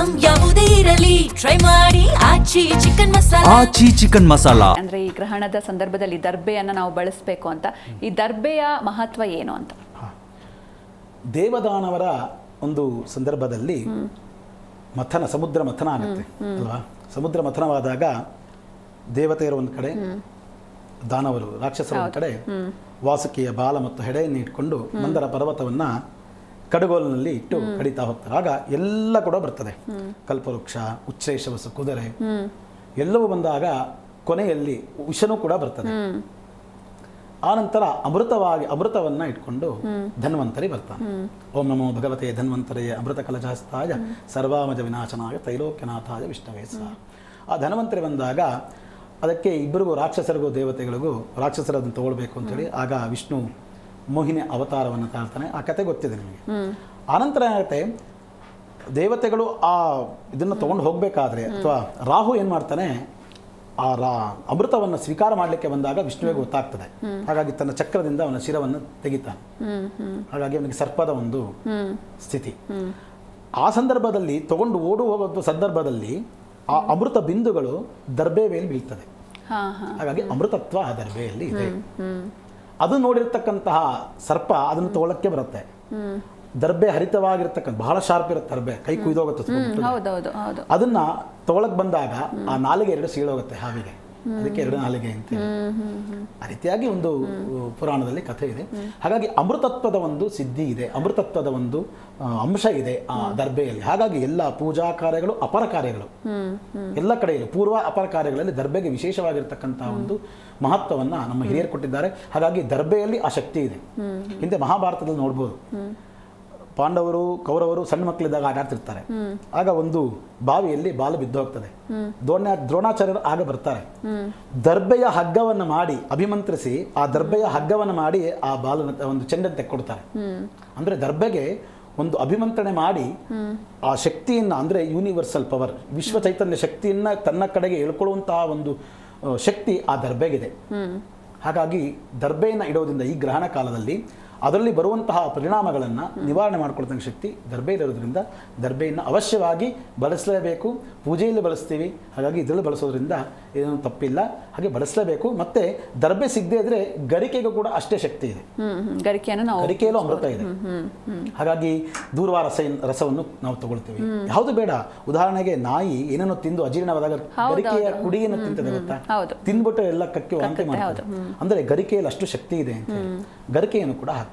Item ಯಾವುದೇ ಇರಲಿ try ಮಾಡಿ ಆಚಿ ಚಿಕನ್ ಮಸಾಲಾ. ಆಚಿ ಚಿಕನ್ ಮಸಾಲಾ ಅಂದ್ರೆ ಈ ಗ್ರಹಣದ ಸಂದರ್ಭದಲ್ಲಿ ದರ್ಬೆಯನ್ನು ನಾವು ಬಳಸಬೇಕು ಅಂತ, ಈ ದರ್ಬೆಯ ಮಹತ್ವ ಏನು ಅಂತ? ದೇವದಾನವರ ಒಂದು ಸಂದರ್ಭದಲ್ಲಿ ಮಥನ, ಸಮುದ್ರ ಮಥನ ಆಗುತ್ತೆ ಅಲ್ವಾ? ಸಮುದ್ರ ಮಥನವಾದಾಗ ದೇವತೆಯರು ಒಂದು ಕಡೆ, ದಾನವರು ರಾಕ್ಷಸರ ಒಂದು ಕಡೆ, ವಾಸುಕಿಯ ಬಾಲ ಮತ್ತು ಹೆಡೆಯನ್ನು ಇಟ್ಕೊಂಡು ಮಂದರ ಪರ್ವತವನ್ನ ಕಡುಗೋಲಿನಲ್ಲಿ ಇಟ್ಟು ಕಡಿತಾ ಹೋಗ್ತಾರೆ. ಆಗ ಎಲ್ಲ ಕೂಡ ಬರ್ತದೆ, ಕಲ್ಪವೃಕ್ಷ, ಉಚ್ಛ್ರೇಷವಸು, ಕುದುರೆ ಎಲ್ಲವೂ ಬಂದಾಗ ಕೊನೆಯಲ್ಲಿ ವಿಷನೂ ಕೂಡ ಬರ್ತದೆ. ಆನಂತರ ಅಮೃತವನ್ನ ಇಟ್ಕೊಂಡು ಧನ್ವಂತರಿ ಬರ್ತಾನೆ. ಓಂ ನಮೋ ಭಗವತೆ ಧನ್ವಂತರೇ ಅಮೃತ ಕಲಶಹಸ್ತಾಯ ಸರ್ವಾಮಜ ವಿನಾಶನಾಯ ತ್ರೈಲೋಕ್ಯನಾಥಾಯ ವಿಷ್ಣವೇ ಸ್ವಾಹ. ಆ ಧನ್ವಂತರಿ ಬಂದಾಗ ಅದಕ್ಕೆ ಇಬ್ಬರಿಗೂ, ರಾಕ್ಷಸರಿಗೂ ದೇವತೆಗಳಿಗೂ, ರಾಕ್ಷಸರನ್ನು ತಗೊಳ್ಬೇಕು ಅಂತೇಳಿ ಆಗ ವಿಷ್ಣು ಮೋಹಿನಿ ಅವತಾರವನ್ನು ತಾಳ್ತಾನೆ. ಆ ಕತೆ ಗೊತ್ತಿದೆ ನಿಮಗೆ. ಆನಂತರ ಏನಾಗುತ್ತೆ, ದೇವತೆಗಳು ಆ ಇದನ್ನು ತಗೊಂಡು ಹೋಗಬೇಕಾದ್ರೆ, ಅಥವಾ ರಾಹು ಏನು ಮಾಡ್ತಾನೆ, ಆ ಅಮೃತವನ್ನು ಸ್ವೀಕಾರ ಮಾಡಲಿಕ್ಕೆ ಬಂದಾಗ ವಿಷ್ಣುವಿಗೆ ಗೊತ್ತಾಗ್ತದೆ. ಹಾಗಾಗಿ ತನ್ನ ಚಕ್ರದಿಂದ ಅವನ ಶಿರವನ್ನು ತೆಗಿತಾನೆ. ಹಾಗಾಗಿ ಅವನಿಗೆ ಸರ್ಪದ ಒಂದು ಸ್ಥಿತಿ. ಆ ಸಂದರ್ಭದಲ್ಲಿ ತಗೊಂಡು ಓಡುವ ಸಂದರ್ಭದಲ್ಲಿ ಆ ಅಮೃತ ಬಿಂದುಗಳು ದರ್ಬೆ ಮೇಲೆ ಬೀಳ್ತದೆ. ಹಾಗಾಗಿ ಅಮೃತತ್ವ ಆ ದರ್ಬೆಯಲ್ಲಿ ಇದೆ. ಅದು ನೋಡಿರ್ತಕ್ಕಂತಹ ಸರ್ಪ ಅದನ್ನು ತಗೊಳ್ಳಕ್ಕೆ ಬರುತ್ತೆ. ದರ್ಬೆ ಹರಿತವಾಗಿರ್ತಕ್ಕಂಥ ಬಹಳ ಶಾರ್ಪ್ ಇರುತ್ತೆ ದರ್ಬೆ, ಕೈ ಕುಯ್ದೋಗುತ್ತೆ. ಅದನ್ನ ತಗೊಳಕ್ ಬಂದಾಗ ಆ ನಾಲಿಗೆ ಎರಡು ಸೀಳೋಗುತ್ತೆ ಹಾವಿಗೆ, ಅದಕ್ಕೆ ಎರಡು ನಾಲಿಗೆ ಅಂತ. ಆ ರೀತಿಯಾಗಿ ಒಂದು ಪುರಾಣದಲ್ಲಿ ಕಥೆ ಇದೆ. ಹಾಗಾಗಿ ಅಮೃತತ್ವದ ಒಂದು ಸಿದ್ಧಿ ಇದೆ, ಅಮೃತತ್ವದ ಒಂದು ಅಂಶ ಇದೆ ಆ ದರ್ಬೆಯಲ್ಲಿ. ಹಾಗಾಗಿ ಎಲ್ಲ ಪೂಜಾ ಕಾರ್ಯಗಳು, ಅಪರ ಕಾರ್ಯಗಳು ಎಲ್ಲ ಕಡೆಯಲ್ಲೂ ಪೂರ್ವ ಅಪರ ಕಾರ್ಯಗಳಲ್ಲಿ ದರ್ಬೆಗೆ ವಿಶೇಷವಾಗಿರ್ತಕ್ಕಂತಹ ಒಂದು ಮಹತ್ವವನ್ನ ನಮ್ಮ ಹಿರಿಯರು ಕೊಟ್ಟಿದ್ದಾರೆ. ಹಾಗಾಗಿ ದರ್ಬೆಯಲ್ಲಿ ಆ ಶಕ್ತಿ ಇದೆ. ಹಿಂದೆ ಮಹಾಭಾರತದಲ್ಲಿ ನೋಡ್ಬೋದು, ಪಾಂಡವರು ಕೌರವರು ಸಣ್ಣ ಮಕ್ಕಳಿದ್ದಾಗ ಆಟ ಆಡ್ತಿರ್ತಾರೆ. ಆಗ ಒಂದು ಬಾವಿಯಲ್ಲಿ ಬಾಲು ಬಿದ್ದು ಹೋಗ್ತದೆ. ದ್ರೋಣಾಚಾರ್ಯರು ಆಗ ಬರ್ತಾರೆ. ದರ್ಬೆಯ ಹಗ್ಗವನ್ನು ಮಾಡಿ ಅಭಿಮಂತ್ರಿಸಿ, ಆ ದರ್ಬೆಯ ಹಗ್ಗವನ್ನು ಮಾಡಿ ಆ ಬಾಲನ ಒಂದು ಚೆಂಡನ್ನು ತೆಕ್ಕೊಡ್ತಾರೆ. ಅಂದ್ರೆ ದರ್ಬೆಗೆ ಒಂದು ಅಭಿಮಂತ್ರಣೆ ಮಾಡಿ ಆ ಶಕ್ತಿಯನ್ನ, ಅಂದ್ರೆ ಯೂನಿವರ್ಸಲ್ ಪವರ್, ವಿಶ್ವ ಚೈತನ್ಯ ಶಕ್ತಿಯನ್ನ ತನ್ನ ಕಡೆಗೆ ಎಳ್ಕೊಳ್ಳುವಂತಹ ಒಂದು ಶಕ್ತಿ ಆ ದರ್ಬೆಗಿದೆ. ಹಾಗಾಗಿ ದರ್ಬೆಯನ್ನು ಇಡೋದ್ರಿಂದ ಈ ಗ್ರಹಣ ಕಾಲದಲ್ಲಿ ಅದರಲ್ಲಿ ಬರುವಂತಹ ಪರಿಣಾಮಗಳನ್ನು ನಿವಾರಣೆ ಮಾಡಿಕೊಳ್ತಕ್ಕ ಶಕ್ತಿ ದರ್ಬೆಯಲ್ಲಿರೋದ್ರಿಂದ ದರ್ಬೆಯನ್ನು ಅವಶ್ಯವಾಗಿ ಬಳಸಲೇಬೇಕು. ಪೂಜೆಯಲ್ಲಿ ಬಳಸ್ತೀವಿ, ಹಾಗಾಗಿ ಇದರಲ್ಲಿ ಬಳಸೋದ್ರಿಂದ ಏನೂ ತಪ್ಪಿಲ್ಲ, ಹಾಗೆ ಬಳಸಲೇಬೇಕು. ಮತ್ತೆ ದರ್ಬೆ ಸಿಗದೆ ಇದ್ರೆ ಗರಿಕೆಗೂ ಕೂಡ ಅಷ್ಟೇ ಶಕ್ತಿ ಇದೆ. ಗರಿಕೆಯಲ್ಲೂ ಅಮೃತ ಇದೆ. ಹಾಗಾಗಿ ದೂರ್ವಾ ರಸವನ್ನು ನಾವು ತಗೊಳ್ತೀವಿ. ಯಾವುದು ಬೇಡ, ಉದಾಹರಣೆಗೆ ನಾಯಿ ಏನನ್ನು ತಿಂದು ಅಜೀರ್ಣವಾದಾಗ ಗರಿಕೆಯ ಕುಡಿಯನ್ನು ತಿಂತದೆ ಗೊತ್ತಾ, ತಿಂದ್ಬಿಟ್ಟು ಎಲ್ಲ ಕಕ್ಕಿ ವಾಂತಿ ಮಾಡ್ತಾರೆ. ಅಂದ್ರೆ ಗರಿಕೆಯಲ್ಲಿ ಅಷ್ಟು ಶಕ್ತಿ ಇದೆ ಅಂತ ಹೇಳಿ ಗರಿಕೆಯನ್ನು ಕೂಡ ಹಾಕ್ಬೋದು.